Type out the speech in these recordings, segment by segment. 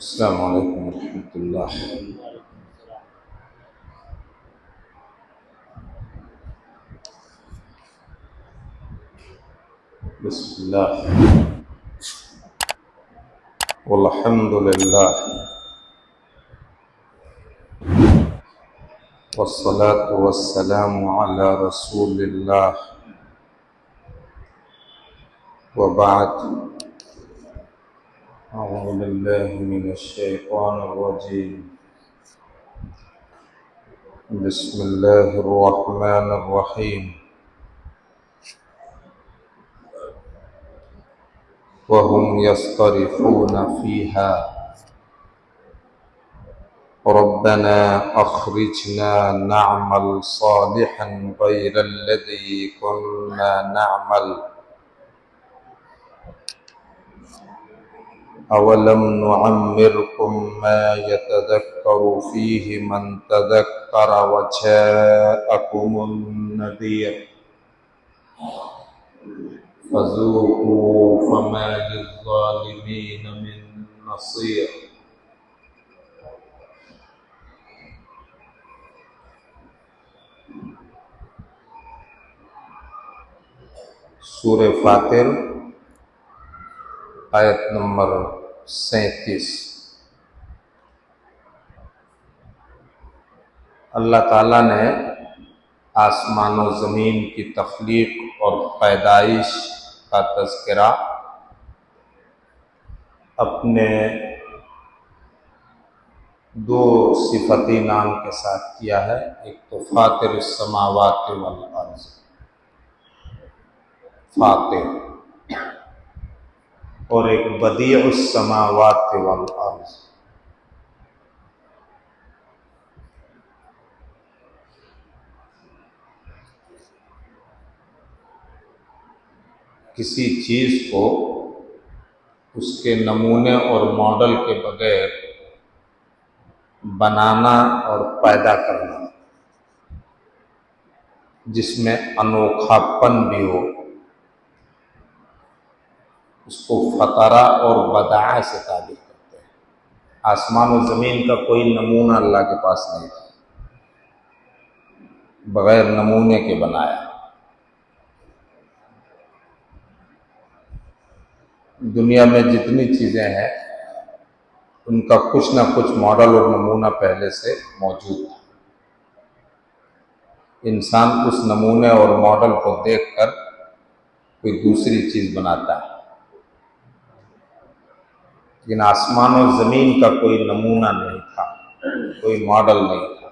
السلام علیکم ورحمۃ اللہ۔ بسم اللہ والحمد للہ والصلاة والسلام علی رسول اللہ وبعد، اعوذ باللہ من الشیطان الرجیم، بسم اللہ الرحمن الرحیم۔ وهم يصطرخون فيها ربنا أخرجنا نعمل صالحا غير الذي كنا نعمل أولم نعمركم ما يتذكر فيه من تذكر وجاءكم النذير فذوقوا فما للظالمين من نصير۔ سورہ فاطر آیت نمبر 37۔ اللہ تعالیٰ نے آسمان و زمین کی تخلیق اور پیدائش کا تذکرہ اپنے دو صفتی نام کے ساتھ کیا ہے، ایک تو فاطر السماوات والارض، فاطر، اور ایک بدیع السماوات والارض۔ کسی چیز کو اس کے نمونے اور ماڈل کے بغیر بنانا اور پیدا کرنا، جس میں انوکھا پن بھی ہو، اس کو فطرہ اور بدعہ سے تعبیر کرتے ہیں۔ آسمان و زمین کا کوئی نمونہ اللہ کے پاس نہیں تھا، بغیر نمونے کے بنایا۔ دنیا میں جتنی چیزیں ہیں ان کا کچھ نہ کچھ ماڈل اور نمونہ پہلے سے موجود تھا۔ انسان اس نمونے اور ماڈل کو دیکھ کر کوئی دوسری چیز بناتا ہے، لیکن آسمان و زمین کا کوئی نمونہ نہیں تھا، کوئی ماڈل نہیں تھا۔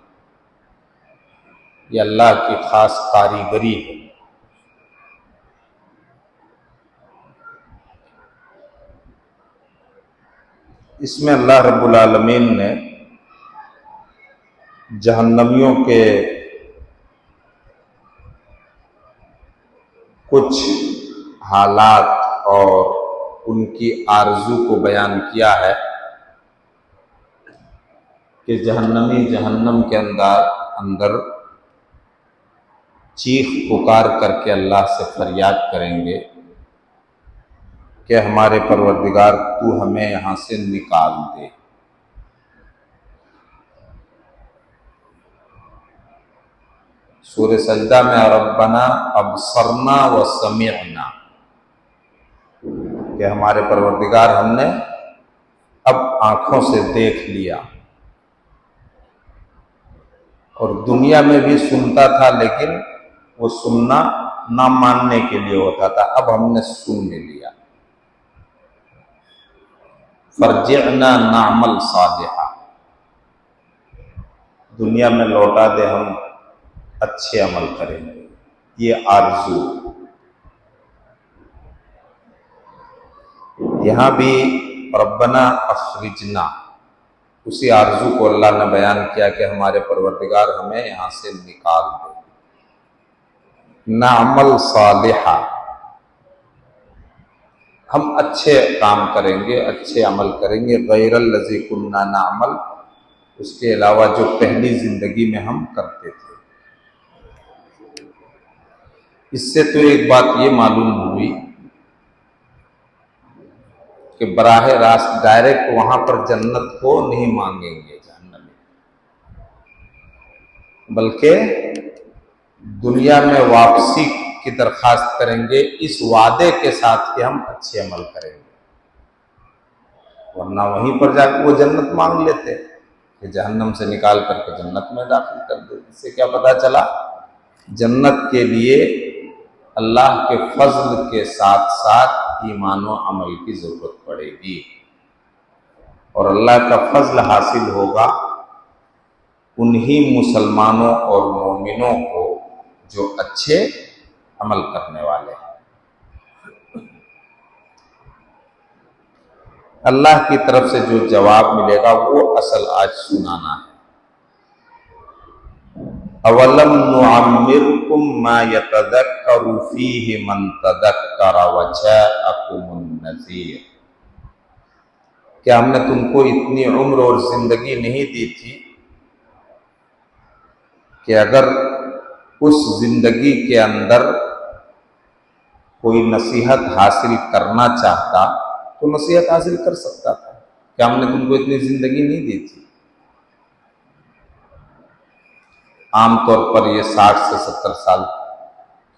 یہ اللہ کی خاص کاریگری ہے۔ اس میں اللہ رب العالمین نے جہنمیوں کے کچھ حالات اور ان کی آرزو کو بیان کیا ہے کہ جہنمی جہنم کے اندر چیخ پکار کر کے اللہ سے فریاد کریں گے کہ ہمارے پروردگار تو ہمیں یہاں سے نکال دے۔ سورہ سجدہ میں ربنا ابصرنا وسمعنا، کہ ہمارے پروردگار ہم نے اب آنکھوں سے دیکھ لیا، اور دنیا میں بھی سنتا تھا لیکن وہ سننا نہ ماننے کے لیے ہوتا تھا، اب ہم نے سن لیا۔ فرجعنا نعمل صالحا، دنیا میں لوٹا دے، ہم اچھے عمل کریں گے، یہ آرزو۔ یہاں بھی ربنا اخرجنا، اسی آرزو کو اللہ نے بیان کیا کہ ہمارے پروردگار ہمیں یہاں سے نکال دے۔ نعمل صالحا، ہم اچھے کام کریں گے، اچھے عمل کریں گے، غیر الذی کنا نعمل، اس کے علاوہ جو پہلی زندگی میں ہم کرتے تھے۔ اس سے تو ایک بات یہ معلوم ہوئی کہ براہ راست ڈائریکٹ وہاں پر جنت کو نہیں مانگیں گے جہنم میں، بلکہ دنیا میں واپسی کی درخواست کریں گے اس وعدے کے ساتھ کہ ہم اچھے عمل کریں گے، ورنہ وہیں پر جا کے وہ جنت مانگ لیتے کہ جہنم سے نکال کر کے جنت میں داخل کر دے۔ اس سے کیا پتہ چلا؟ جنت کے لیے اللہ کے فضل کے ساتھ ساتھ ایمان و عمل کی ضرورت پڑے گی، اور اللہ کا فضل حاصل ہوگا انہی مسلمانوں اور مومنوں کو جو اچھے عمل کرنے والے ہیں۔ اللہ کی طرف سے جو جواب ملے گا وہ اصل آج سنانا ہے۔ اولم نعمرکم ما یتذکر فیہ من تذکر وجاءکم النذیر، کیا ہم نے تم کو اتنی عمر اور زندگی نہیں دی تھی کہ اگر اس زندگی کے اندر کوئی نصیحت حاصل کرنا چاہتا تو نصیحت حاصل کر سکتا تھا؟ کیا ہم نے تم کو اتنی زندگی نہیں دی تھی؟ عام طور پر یہ 60 سے 70 سال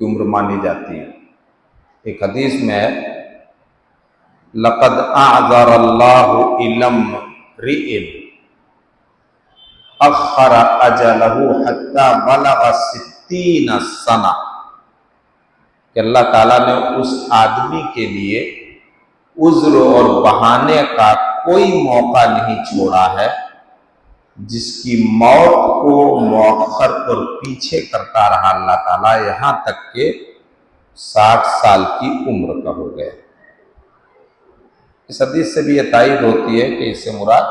کی عمر مانی جاتی ہے۔ ایک حدیث میں ہے لَقَدْ أَعْذَرَ اللَّهُ إِلَى امْرِئٍ أَخَّرَ أَجَلَهُ حَتَّى بَلَغَ 60 سَنَةً، کہ اللہ تعالیٰ نے اس آدمی کے لیے عذر اور بہانے کا کوئی موقع نہیں چھوڑا ہے جس کی موت کو مؤخر اور پیچھے کرتا رہا اللہ تعالیٰ یہاں تک کہ 60 سال کی عمر کا ہو گئے۔ اس حدیث سے بھی یہ تائید ہوتی ہے کہ اس سے مراد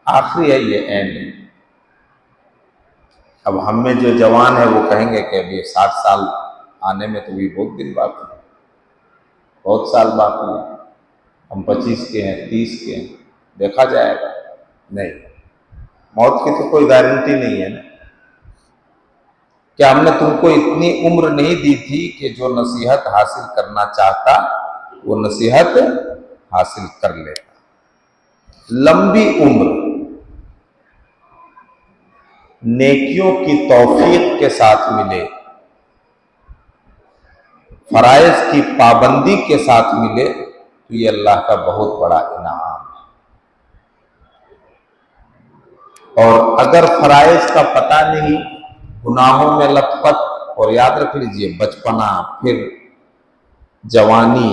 آخری ہے، یہ عین ہے۔ اب ہم میں جو جوان ہے وہ کہیں گے کہ ابھی 60 سال آنے میں تو بھی بہت دن باقی ہے، بہت سال باقی ہے، ہم 25 کے ہیں، 30 کے ہیں، دیکھا جائے گا۔ نہیں، موت کی تو کوئی گارنٹی نہیں ہے نا۔ کیا ہم نے تم کو اتنی عمر نہیں دی تھی کہ جو نصیحت حاصل کرنا چاہتا وہ نصیحت حاصل کر لیتا؟ لمبی عمر نیکیوں کی توفیق کے ساتھ ملے، فرائض کی پابندی کے ساتھ ملے تو یہ اللہ کا بہت بڑا انعام ہے۔ اور اگر فرائض کا پتہ نہیں، گناہوں میں لت پت، اور یاد رکھ لیجئے بچپنا پھر جوانی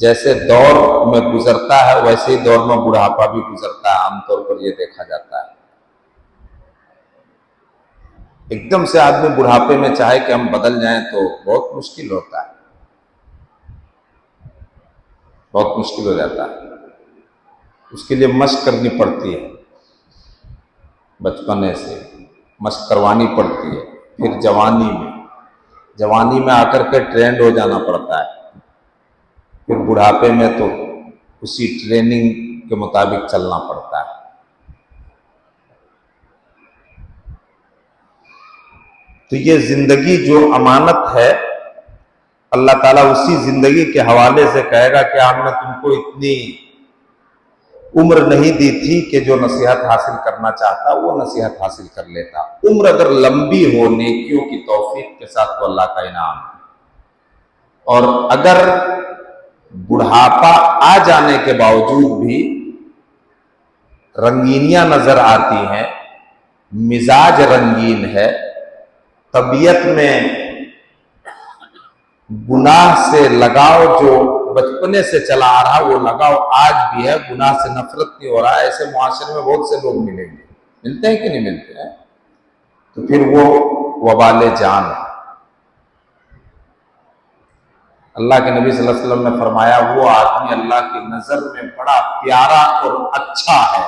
جیسے دور میں گزرتا ہے ویسے ہی دور میں بڑھاپا بھی گزرتا ہے، عام طور پر یہ دیکھا جاتا ہے۔ ایک دم سے آدمی بڑھاپے میں چاہے کہ ہم بدل جائیں تو بہت مشکل ہوتا ہے، بہت مشکل ہو جاتا ہے۔ اس کے لیے مشق کرنی پڑتی ہے، بچپنے سے مشق کروانی پڑتی ہے، پھر جوانی میں آ کر کے ٹرینڈ ہو جانا پڑتا ہے، پھر بڑھاپے میں تو اسی ٹریننگ کے مطابق چلنا پڑتا ہے۔ تو یہ زندگی جو امانت ہے، اللہ تعالیٰ اسی زندگی کے حوالے سے کہے گا کہ ہم نے تم کو اتنی عمر نہیں دی تھی کہ جو نصیحت حاصل کرنا چاہتا وہ نصیحت حاصل کر لیتا۔ عمر اگر لمبی ہو نیکیوں کی توفیق کے ساتھ تو اللہ کا انعام ہے، اور اگر بڑھاپا آ جانے کے باوجود بھی رنگینیاں نظر آتی ہیں، مزاج رنگین ہے، طبیعت میں گناہ سے لگاؤ جو بچپنے سے چلا آ رہا وہ لگاؤ آج بھی ہے، گناہ سے نفرت نہیں ہو رہا ہے، ایسے معاشرے میں بہت سے لوگ ملیں گے، ملتے ہیں کہ نہیں ملتے ہیں؟ تو پھر وہ وبال جان ہے۔ اللہ کے نبی صلی اللہ علیہ وسلم نے فرمایا وہ آدمی اللہ کی نظر میں بڑا پیارا اور اچھا ہے۔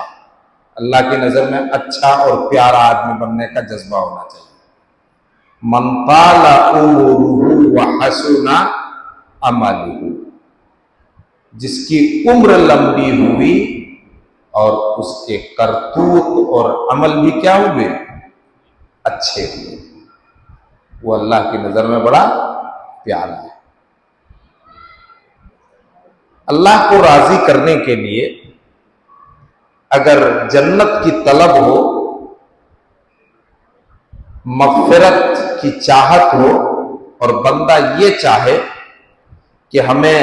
اللہ کی نظر میں اچھا اور پیارا آدمی بننے کا جذبہ ہونا چاہیے۔ من طال عمره وحسن عمله، جس کی عمر لمبی ہوئی اور اس کے کرتوت اور عمل بھی کیا ہوئے؟ اچھے ہوئے، وہ اللہ کی نظر میں بڑا پیارا ہے۔ اللہ کو راضی کرنے کے لیے اگر جنت کی طلب ہو، مغفرت کی چاہت ہو، اور بندہ یہ چاہے کہ ہمیں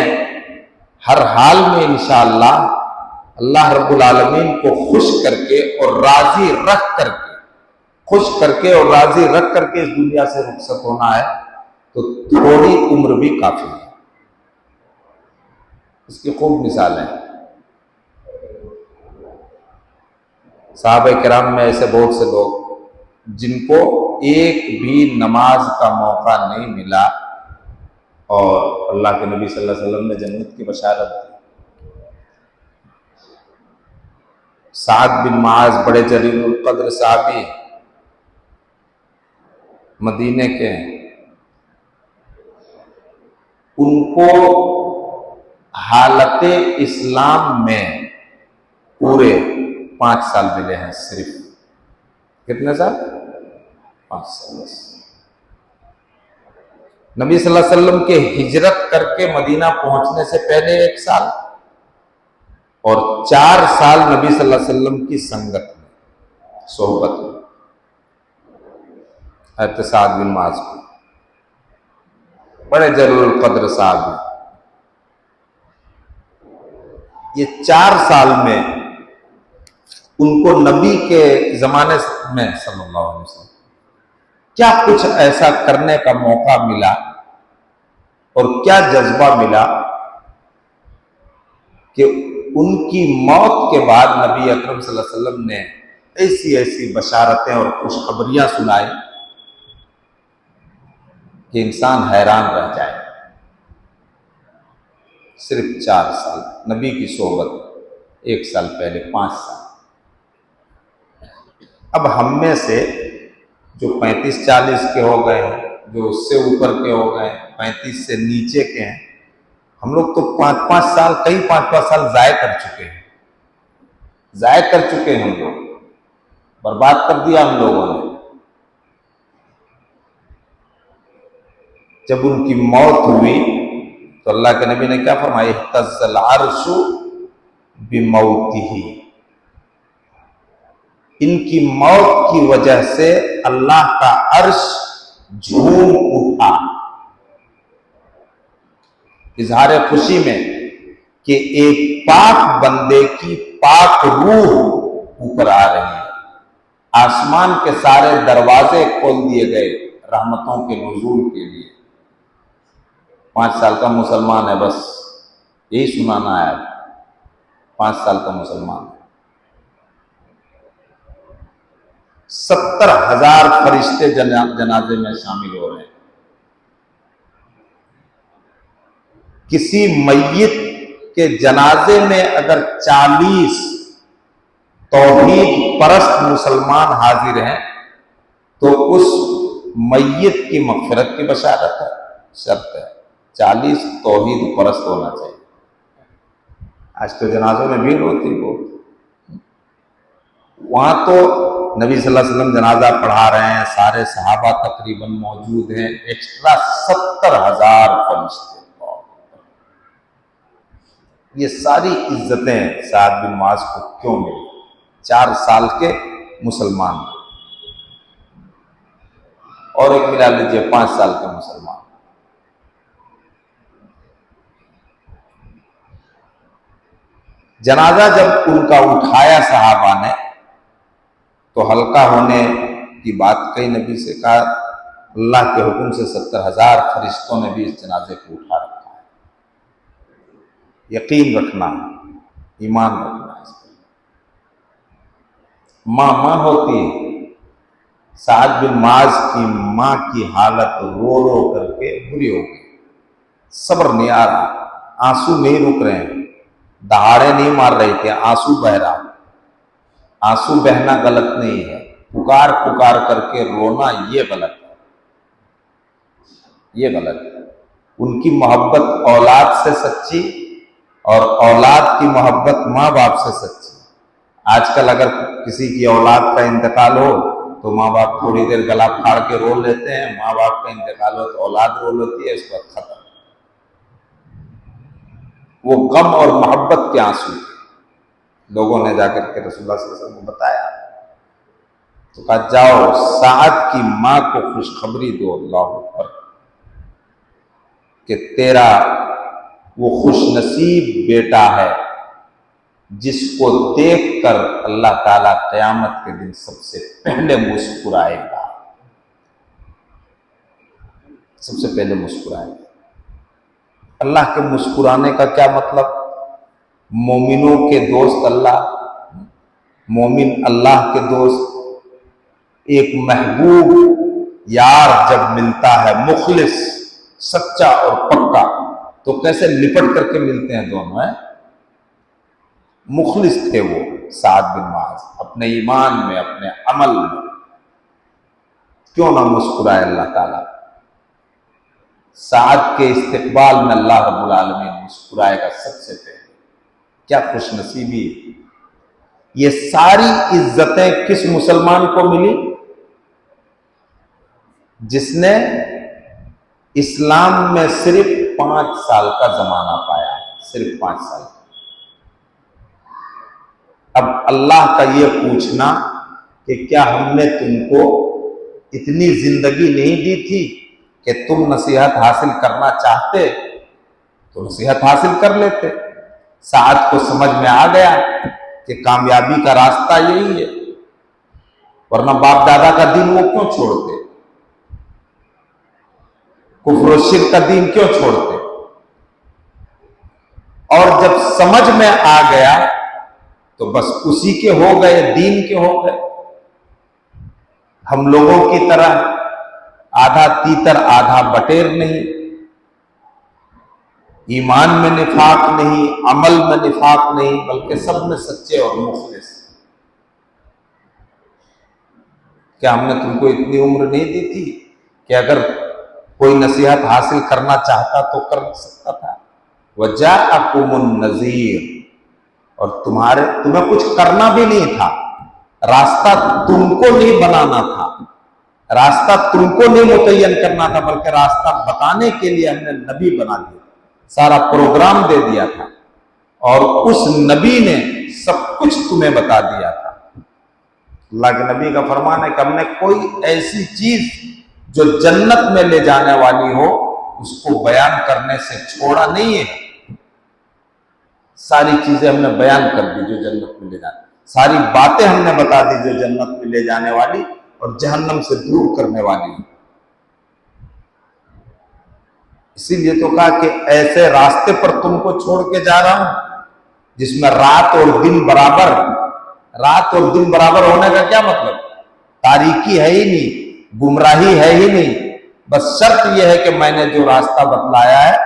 ہر حال میں انشاءاللہ اللہ رب العالمین کو خوش کر کے اور راضی رکھ کر کے اس دنیا سے رخصت ہونا ہے، تو تھوڑی عمر بھی کافی ہے۔ اس کی خوب مثالیں ہیں۔ صحابہ کرام میں ایسے بہت سے لوگ جن کو ایک بھی نماز کا موقع نہیں ملا، اور اللہ کے نبی صلی اللہ علیہ وسلم نے جنت کی بشارت دی۔ سعد بن معاذ بڑے جلیل القدر صحابی، مدینے کے ہیں، ان کو حالت اسلام میں پورے 5 سال ملے ہیں صرف۔ کتنے سال؟ 5 سال بس۔ نبی صلی اللہ علیہ وسلم کے ہجرت کر کے مدینہ پہنچنے سے پہلے 1 سال، اور 4 سال نبی صلی اللہ علیہ وسلم کی سنگت میں، صحبت میں، حضرت سعد بن معاذ کو، بڑے جلیل القدر صحابی۔ یہ 4 سال میں ان کو نبی کے زمانے میں صلی اللہ علیہ وسلم کیا کچھ ایسا کرنے کا موقع ملا اور کیا جذبہ ملا کہ ان کی موت کے بعد نبی اکرم صلی اللہ علیہ وسلم نے ایسی بشارتیں اور خوشخبریاں سنائی کہ انسان حیران رہ جائے۔ صرف 4 سال نبی کی صحبت، 1 سال پہلے 5 سال۔ اب ہم میں سے جو 35-40 کے ہو گئے ہیں، جو اس سے اوپر کے ہو گئے، 35 سے نیچے کے ہیں، ہم لوگ تو 5-5 سال، کئی 5-5 سال ضائع کر چکے ہیں ہم لوگ، برباد کر دیا ہم لوگوں نے۔ جب ان کی موت ہوئی تو اللہ کے نبی نے کیا فرمایا؟ اہتز العرش بموتہ، ان کی موت کی وجہ سے اللہ کا عرش جھوم اٹھا، اظہار خوشی میں کہ ایک پاک بندے کی پاک روح اوپر آ رہی ہے۔ آسمان کے سارے دروازے کھول دیے گئے رحمتوں کے نزول کے لیے۔ 5 سال کا مسلمان ہے، بس یہی سنانا ہے۔ 5 سال کا مسلمان ہے، 70,000 فرشتے جنازے میں شامل ہو رہے ہیں۔ کسی میت کے جنازے میں اگر 40 توحید پرست مسلمان حاضر ہیں تو اس میت کی مغفرت کی بشارت ہے، شرط ہے 40 توحید پرست ہونا چاہیے۔ آج تو جنازوں میں بھیڑ ہوتی ہے بہت، وہاں تو نبی صلی اللہ علیہ وسلم جنازہ پڑھا رہے ہیں، سارے صحابہ تقریباً موجود ہیں، ایکسٹرا 70,000 فرشتے۔ یہ ساری عزتیں سعد بن معاذ کو کیوں ملی؟ 4 سال کے مسلمان، اور ایک ملا لیجیے 5 سال کے مسلمان۔ جنازہ جب ان کا اٹھایا صحابہ نے تو ہلکا ہونے کی بات کئی، نبی سے کہا اللہ کے حکم سے 70,000 فرشتوں نے بھی اس جنازے کو اٹھا رکھا ہے۔ یقین رکھنا، ایمان رکھنا اس پر۔ ماں ہوتی ہے، سعد بن معاذ کی ماں کی حالت رو کر کے بری ہو گئی، صبر نہیں آ رہا، آنسو نہیں رک رہے ہیں، دہاڑے نہیں مار رہی تھے، آنسو بہ رہا۔ آنسو بہنا غلط نہیں ہے، پکار کر کے رونا یہ غلط ہے، یہ غلط ہے۔ ان کی محبت اولاد سے سچی اور اولاد کی محبت ماں باپ سے سچی۔ آج کل اگر کسی کی اولاد کا انتقال ہو تو ماں باپ تھوڑی دیر گلا پھاڑ کے رو لیتے ہیں، ماں باپ کا انتقال ہو تو اولاد رو لیتی ہے، اس وقت ختم۔ وہ غم اور محبت کے آنسو تھے۔ لوگوں نے جا کر کے رسول اللہ صلی اللہ علیہ وسلم کو بتایا تو کہا جاؤ سعد کی ماں کو خوشخبری دو، اللہ اکبر، کہ تیرا وہ خوش نصیب بیٹا ہے جس کو دیکھ کر اللہ تعالیٰ قیامت کے دن سب سے پہلے مسکرائے گا، سب سے پہلے مسکرائے گا۔ اللہ کے مسکرانے کا کیا مطلب؟ مومنوں کے دوست اللہ، مومن اللہ کے دوست، ایک محبوب یار جب ملتا ہے مخلص، سچا اور پکا، تو کیسے لپٹ کر کے ملتے ہیں دونوں، ہیں؟ مخلص تھے وہ سعد بن معاذ اپنے ایمان میں، اپنے عمل میں، کیوں نہ مسکرائے اللہ تعالیٰ؟ سعد کے استقبال میں اللہ رب العالمین مسکرائے گا سب سے پہلے۔ کیا خوش نصیبی! یہ ساری عزتیں کس مسلمان کو ملی؟ جس نے اسلام میں صرف 5 سال کا زمانہ پایا ہے، صرف 5 سال۔ اب اللہ کا یہ پوچھنا کہ کیا ہم نے تم کو اتنی زندگی نہیں دی تھی کہ تم نصیحت حاصل کرنا چاہتے تو نصیحت حاصل کر لیتے؟ سعد کو سمجھ میں آ گیا کہ کامیابی کا راستہ یہی ہے، ورنہ باپ دادا کا دین وہ کیوں چھوڑتے؟ کفر و شرک کا دین کیوں چھوڑتے؟ اور جب سمجھ میں آ گیا تو بس اسی کے ہو گئے، دین کے ہو گئے۔ ہم لوگوں کی طرح آدھا تیتر آدھا بٹیر نہیں، ایمان میں نفاق نہیں، عمل میں نفاق نہیں، بلکہ سب میں سچے اور مخلص۔ کیا ہم نے تم کو اتنی عمر نہیں دی تھی کہ اگر کوئی نصیحت حاصل کرنا چاہتا تو کر سکتا تھا؟ وَجَاءَكُمُ النَّذِيرُ، اور تمہیں کچھ کرنا بھی نہیں تھا، راستہ تم کو نہیں بنانا تھا، راستہ تم کو نہیں متعین کرنا تھا، بلکہ راستہ بتانے کے لیے ہم نے نبی بنا دیا، سارا پروگرام دے دیا تھا، اور اس نبی نے سب کچھ تمہیں بتا دیا تھا۔ اللہ کے نبی کا فرمان ہے کہ ہم نے کوئی ایسی چیز جو جنت میں لے جانے والی ہو اس کو بیان کرنے سے چھوڑا نہیں ہے۔ ساری چیزیں ہم نے بیان کر دی جو جنت میں لے جانے، ساری باتیں ہم نے بتا دی جو جنت میں لے جانے والی اور جہنم سے دور کرنے والی۔ اسی لیے تو کہا کہ ایسے راستے پر تم کو چھوڑ کے جا رہا ہوں جس میں رات اور دن برابر۔ رات اور دن برابر ہونے کا کیا مطلب؟ تاریکی ہے ہی نہیں، گمراہی ہے ہی نہیں، بس شرط یہ ہے کہ میں نے جو راستہ بتلایا ہے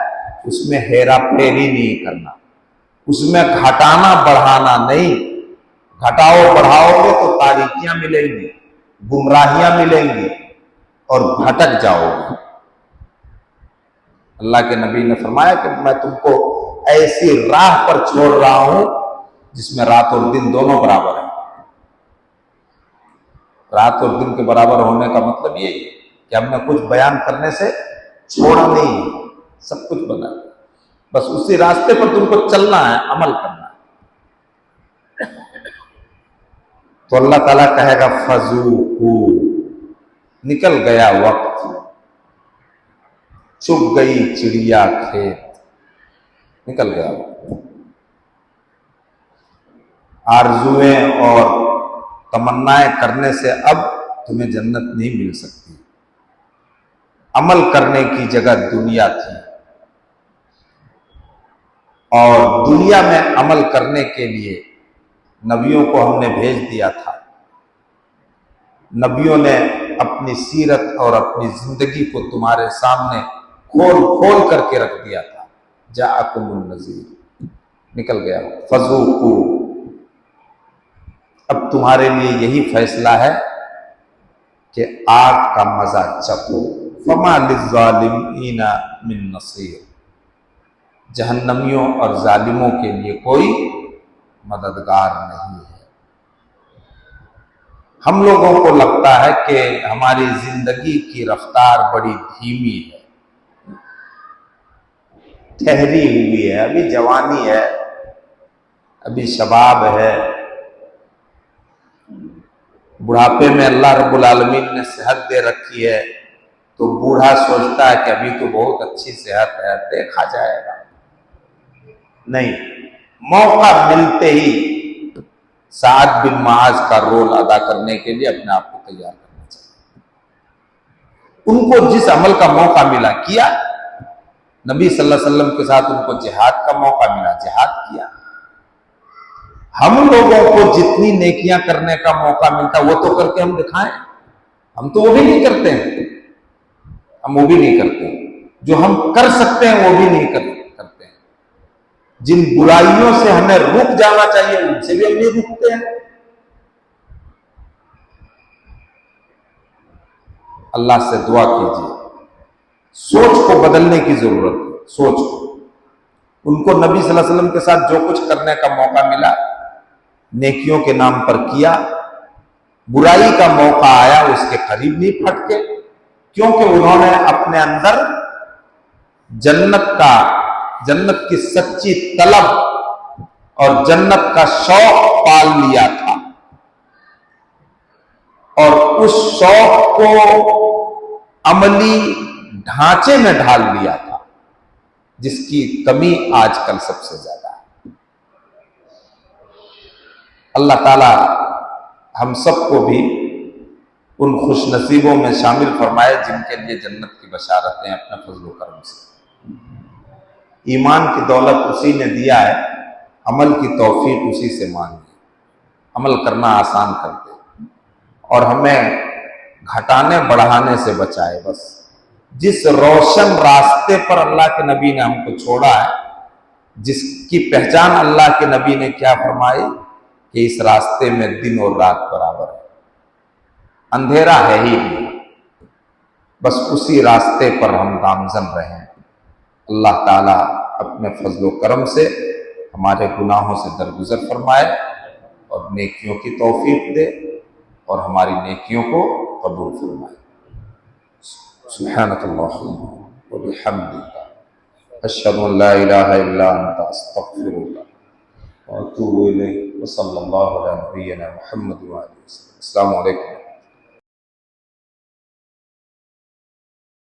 اس میں ہیرا پھیری نہیں کرنا، اس میں گھٹانا بڑھانا نہیں۔ گھٹاؤ بڑھاؤ گے تو تاریکیاں ملیں گی، گمراہیاں ملیں گی اور بھٹک جاؤ گے۔ اللہ کے نبی نے فرمایا کہ میں تم کو ایسی راہ پر چھوڑ رہا ہوں جس میں رات اور دن دونوں برابر ہیں۔ رات اور دن کے برابر ہونے کا مطلب یہ ہے کہ ہم نے کچھ بیان کرنے سے چھوڑا نہیں، سب کچھ بنا، بس اسی راستے پر تم کو چلنا ہے، عمل کرنا ہے۔ تو اللہ تعالیٰ کہے گا فذوقوا، نکل گیا وقت، چگ گئی چڑیا کھیت، نکل گیا وقت۔ آرزویں اور تمنائیں کرنے سے اب تمہیں جنت نہیں مل سکتی۔ عمل کرنے کی جگہ دنیا تھی، اور دنیا میں عمل کرنے کے لیے نبیوں کو ہم نے بھیج دیا تھا۔ نبیوں نے اپنی سیرت اور اپنی زندگی کو تمہارے سامنے کھول کھول کر کے رکھ دیا تھا۔ جاءکم النذیر، نکل گیا فذوقوا، اب تمہارے لیے یہی فیصلہ ہے کہ آگ کا مزہ چکھو۔ فما للظالمین من نصیر، جہنمیوں اور ظالموں کے لیے کوئی مددگار نہیں ہے۔ ہم لوگوں کو لگتا ہے کہ ہماری زندگی کی رفتار بڑی دھیمی ہے، ٹھہری ہوئی ہے، ابھی جوانی ہے، ابھی شباب ہے، بڑھاپے میں اللہ رب العالمین نے صحت دے رکھی ہے، تو بوڑھا سوچتا ہے کہ ابھی تو بہت اچھی صحت ہے، دیکھا جائے گا۔ نہیں، موقع ملتے ہی سعد بن معاذ کا رول ادا کرنے کے لیے اپنے آپ کو تیار کرنا چاہیے۔ ان کو جس عمل کا موقع ملا کیا، نبی صلی اللہ علیہ وسلم کے ساتھ ان کو جہاد کا موقع ملا، جہاد کیا۔ ہم لوگوں کو جتنی نیکیاں کرنے کا موقع ملتا وہ تو کر کے ہم دکھائیں، ہم تو وہ بھی نہیں کرتے ہیں، ہم وہ بھی نہیں کرتے ہیں، جو ہم کر سکتے ہیں وہ بھی نہیں کرتے ہیں۔ جن برائیوں سے ہمیں رک جانا چاہیے ان سے بھی ہم نہیں رکتے ہیں۔ اللہ سے دعا کیجیے، سوچ کو بدلنے کی ضرورت ہے، سوچ کو۔ ان کو نبی صلی اللہ علیہ وسلم کے ساتھ جو کچھ کرنے کا موقع ملا، نیکیوں کے نام پر کیا، برائی کا موقع آیا اس کے قریب نہیں پھٹکے، کیونکہ انہوں نے اپنے اندر جنت کی سچی طلب اور جنت کا شوق پال لیا تھا، اور اس شوق کو عملی ڈھانچے میں ڈھال لیا تھا، جس کی کمی آج کل سب سے زیادہ ہے۔ اللہ تعالی ہم سب کو بھی ان خوش نصیبوں میں شامل فرمائے جن کے لیے جنت کی بشارتیں اپنے فضل و کرم سے۔ ایمان کی دولت اسی نے دیا ہے، عمل کی توفیق اسی سے مانگی، عمل کرنا آسان کر دے اور ہمیں گھٹانے بڑھانے سے بچائے۔ بس جس روشن راستے پر اللہ کے نبی نے ہم کو چھوڑا ہے، جس کی پہچان اللہ کے نبی نے کیا فرمائی کہ اس راستے میں دن اور رات برابر ہے، اندھیرا ہے ہی نہیں، بس اسی راستے پر ہم گامزن رہیں۔ اللہ تعالیٰ اپنے فضل و کرم سے ہمارے گناہوں سے درگزر فرمائے اور نیکیوں کی توفیق دے اور ہماری نیکیوں کو قبول فرمائے۔ سبحانک اللہم و بحمدک، اشہد ان لا الہ الا انت، استغفرک و اتوب الیک، وصلی اللہ علی نبینا محمد و آلہ وسلم۔ السلام علیکم۔